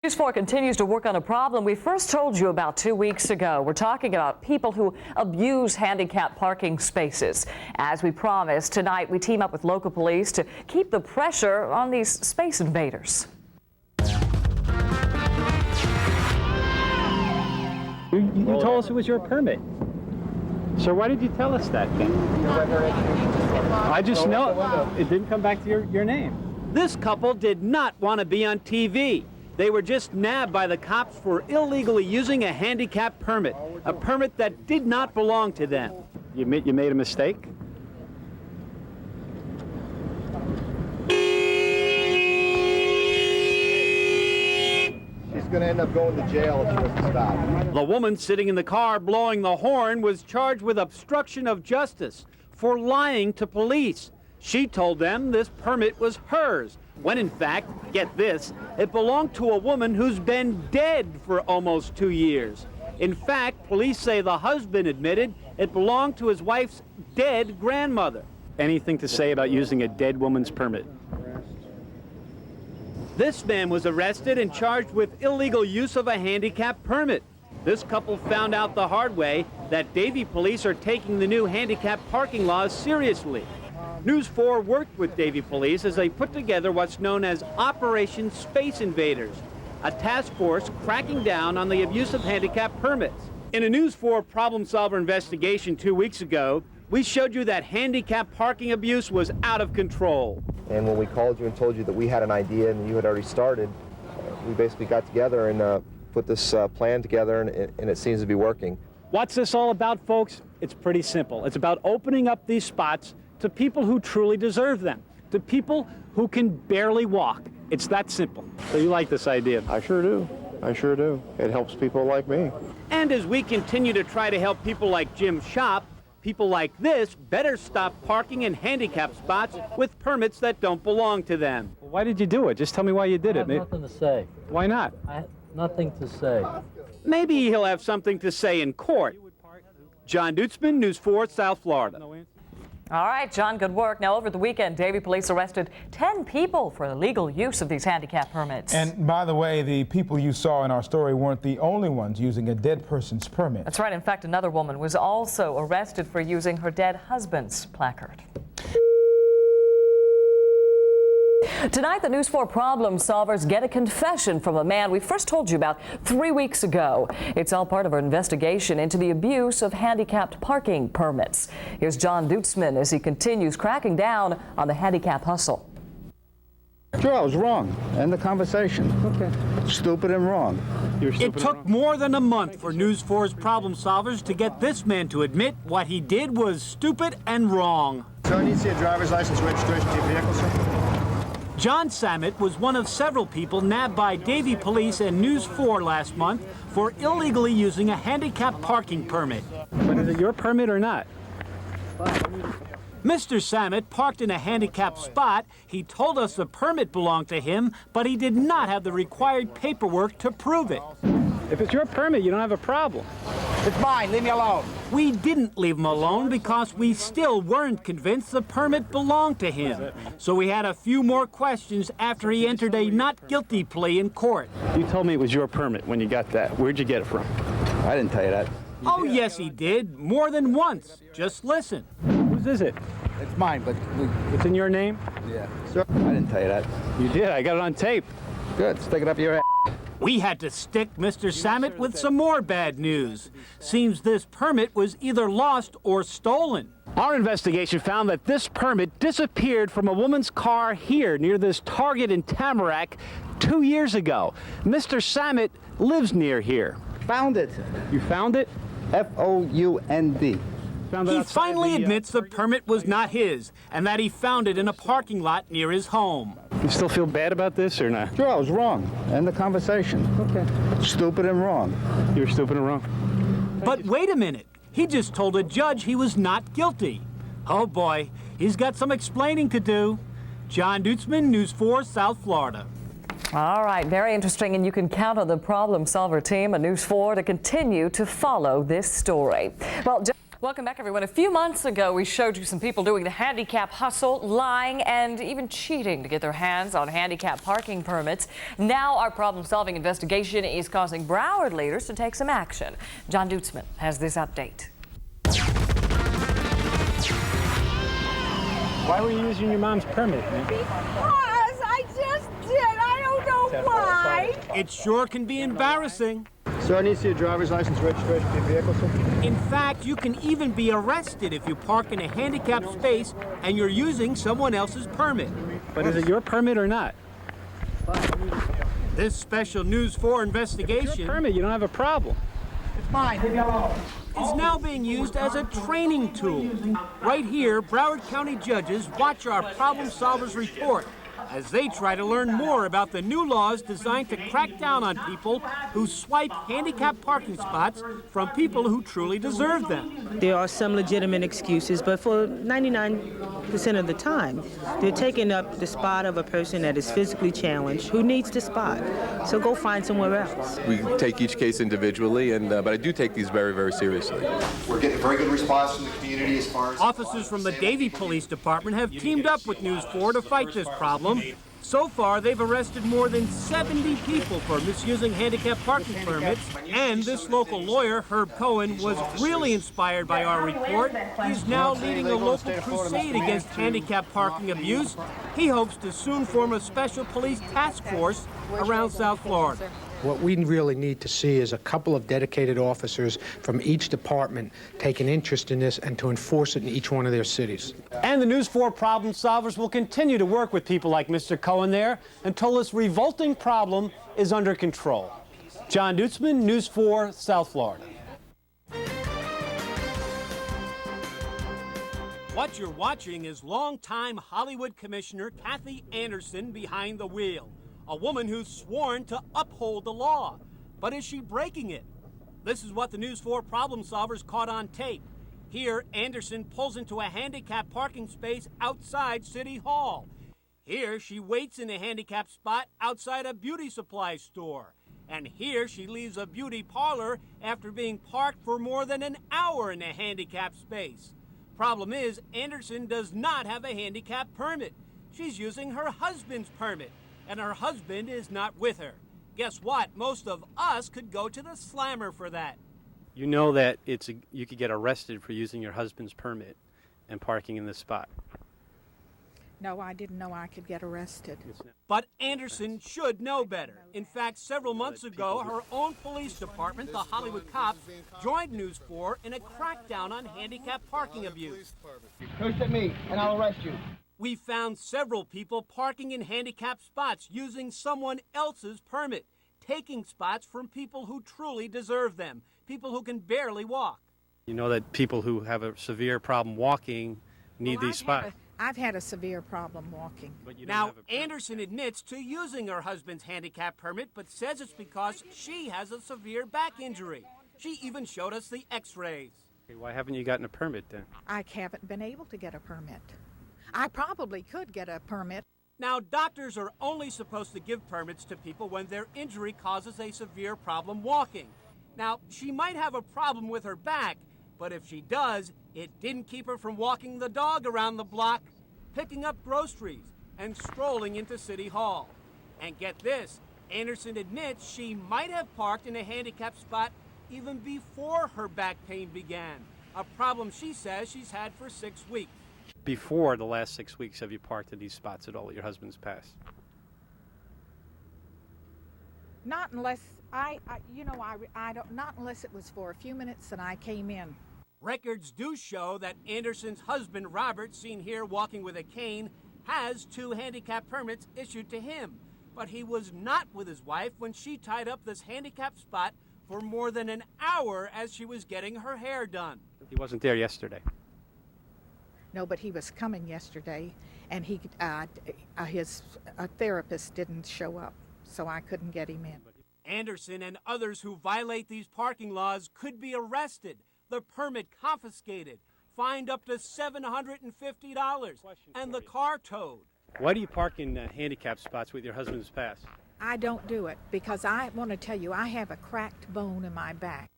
News 4 continues to work on a problem we first told you about 2 weeks ago. We're talking about people who abuse handicapped parking spaces. As we promised, tonight we team up with local police to keep the pressure on these space invaders. You told us it was your permit. So why did you tell us that then? I just know it didn't come back to your name. This couple did not want to be on TV. They were just nabbed by the cops for illegally using a handicap permit, a permit that did not belong to them. You made a mistake? She's going to end up going to jail if she doesn't stop. The woman sitting in the car blowing the horn was charged with obstruction of justice for lying to police. She told them this permit was hers, when in fact, get this, it belonged to a woman who's been dead for almost 2 years. In fact, police say the husband admitted it belonged to his wife's dead grandmother. Anything to say about using a dead woman's permit? This man was arrested and charged with illegal use of a handicap permit. This couple found out the hard way that Davie police are taking the new handicap parking laws seriously. News 4 worked with Davie police as they put together what's known as Operation Space Invaders, a task force cracking down on the abuse of handicap permits. In a News 4 problem solver investigation 2 weeks ago, we showed you that handicap parking abuse was out of control. And when we called you and told you that we had an idea and you had already started, we basically got together and put this plan together, and it seems to be working. What's this all about, folks? It's pretty simple. It's about opening up these spots to people who truly deserve them, to people who can barely walk. It's that simple. So you like this idea? I sure do. I sure do. It helps people like me. And as we continue to try to help people like Jim Shop, people like this better stop parking in handicap spots with permits that don't belong to them. Well, why did you do it? Just tell me why you did it. I have nothing to say. Why not? I have nothing to say. Maybe he'll have something to say in court. John Dutzman, News 4, South Florida. All right, John, good work. Now, over the weekend, Davie police arrested 10 people for illegal use of these handicap permits. And by the way, the people you saw in our story weren't the only ones using a dead person's permit. That's right. In fact, another woman was also arrested for using her dead husband's placard. Tonight, the News 4 problem solvers get a confession from a man we first told you about 3 weeks ago. It's all part of our investigation into the abuse of handicapped parking permits. Here's John Dutzman as he continues cracking down on the handicap hustle. Sure, I was wrong. End the conversation. Okay. Stupid and wrong. It took more than a month for News 4's problem solvers to get this man to admit what he did was stupid and wrong. So I need to see a driver's license registration to your vehicle, sir? John Samet was one of several people nabbed by Davie police and News 4 last month for illegally using a handicap parking permit. But is it your permit or not? Mr. Samet parked in a handicapped spot. He told us the permit belonged to him, but he did not have the required paperwork to prove it. If it's your permit, you don't have a problem. It's mine. Leave me alone. We didn't leave him alone because we still weren't convinced the permit belonged to him. So we had a few more questions after he entered a not guilty plea in court. You told me it was your permit when you got that. Where'd you get it from? I didn't tell you that. Oh, yes, he did. More than once. Just listen. Whose is it? It's mine, but It's in your name? yeah. Sir, I didn't tell you that. You did. I got it on tape. Good. Stick it up your ass. We had to stick Mr. Samet with some more bad news. Seems this permit was either lost or stolen. Our investigation found that this permit disappeared from a woman's car here near this Target in Tamarack 2 years ago. Mr. Samet lives near here. Found it. You found it? F-O-U-N-D. He finally admits the permit was not his and that he found it in a parking lot near his home. You still feel bad about this or not? Sure, I was wrong. End the conversation. Okay. Stupid and wrong. You're stupid and wrong. But wait a minute. He just told a judge he was not guilty. Oh boy, he's got some explaining to do. John Dutzman, News 4, South Florida. All right, very interesting, and you can count on the problem solver team at News 4 to continue to follow this story. Well, Welcome back, everyone. A few months ago, we showed you some people doing the handicap hustle, lying, and even cheating to get their hands on handicap parking permits. Now our problem-solving investigation is causing Broward leaders to take some action. John Dutzman has this update. Why were you using your mom's permit? Because I just did. I don't know why. It sure can be embarrassing. Sir, I need to see a driver's license registration for your vehicle, sir. In fact, you can even be arrested if you park in a handicapped space and you're using someone else's permit. But is it your permit or not? This special News 4 investigation Your permit, you don't have a problem. is now being used as a training tool. Right here, Broward County judges watch our Problem Solvers report as they try to learn more about the new laws designed to crack down on people who swipe handicapped parking spots from people who truly deserve them. There are some legitimate excuses, but for 99% of the time, they're taking up the spot of a person that is physically challenged who needs the spot. So go find somewhere else. We take each case individually, but I do take these very, very seriously. We're getting a very good response from the community as far as... Officers from the Davie Police Department have teamed up with News 4 to fight this problem. So far, they've arrested more than 70 people for misusing handicapped parking permits. And this local lawyer, Herb Cohen, was really inspired by our report. He's now leading a local crusade against handicapped parking abuse. He hopes to soon form a special police task force around South Florida. What we really need to see is a couple of dedicated officers from each department take an interest in this and to enforce it in each one of their cities. And the News 4 problem solvers will continue to work with people like Mr. Cohen there until this revolting problem is under control. John Dutzman, News 4, South Florida. What you're watching is longtime Hollywood Commissioner Kathy Anderson behind the wheel. A woman who's sworn to uphold the law. But is she breaking it? This is what the News 4 problem solvers caught on tape. Here, Anderson pulls into a handicapped parking space outside City Hall. Here, she waits in a handicapped spot outside a beauty supply store. And here, she leaves a beauty parlor after being parked for more than an hour in a handicapped space. Problem is, Anderson does not have a handicapped permit. She's using her husband's permit. And her husband is not with her. Guess what? Most of us could go to the slammer for that. You know that you could get arrested for using your husband's permit and parking in this spot. No, I didn't know I could get arrested. But Anderson should know better. In fact, several months ago, her own police department, the Hollywood Cops, joined News 4 in a crackdown on handicapped parking abuse. Push at me, and I'll arrest you. We found several people parking in handicapped spots using someone else's permit, taking spots from people who truly deserve them, people who can barely walk. You know that people who have a severe problem walking need these spots. I've had a severe problem walking. Now, Anderson admits to using her husband's handicap permit, but says it's because she has a severe back injury. She even showed us the x-rays. Okay, why haven't you gotten a permit then? I haven't been able to get a permit. I probably could get a permit. Now, doctors are only supposed to give permits to people when their injury causes a severe problem walking. Now, she might have a problem with her back, but if she does, it didn't keep her from walking the dog around the block, picking up groceries, and strolling into City Hall. And get this, Anderson admits she might have parked in a handicapped spot even before her back pain began, a problem she says she's had for 6 weeks. Before the last 6 weeks, have you parked in these spots at all at your husband's pass? Not unless I don't. Not unless it was for a few minutes and I came in. Records do show that Anderson's husband, Robert, seen here walking with a cane, has 2 handicap permits issued to him. But he was not with his wife when she tied up this handicapped spot for more than an hour as she was getting her hair done. He wasn't there yesterday. No, but he was coming yesterday, and his therapist didn't show up, so I couldn't get him in. Anderson and others who violate these parking laws could be arrested, the permit confiscated, fined up to $750, and the car towed. Why do you park in handicapped spots with your husband's pass? I don't do it because I want to tell you, I have a cracked bone in my back.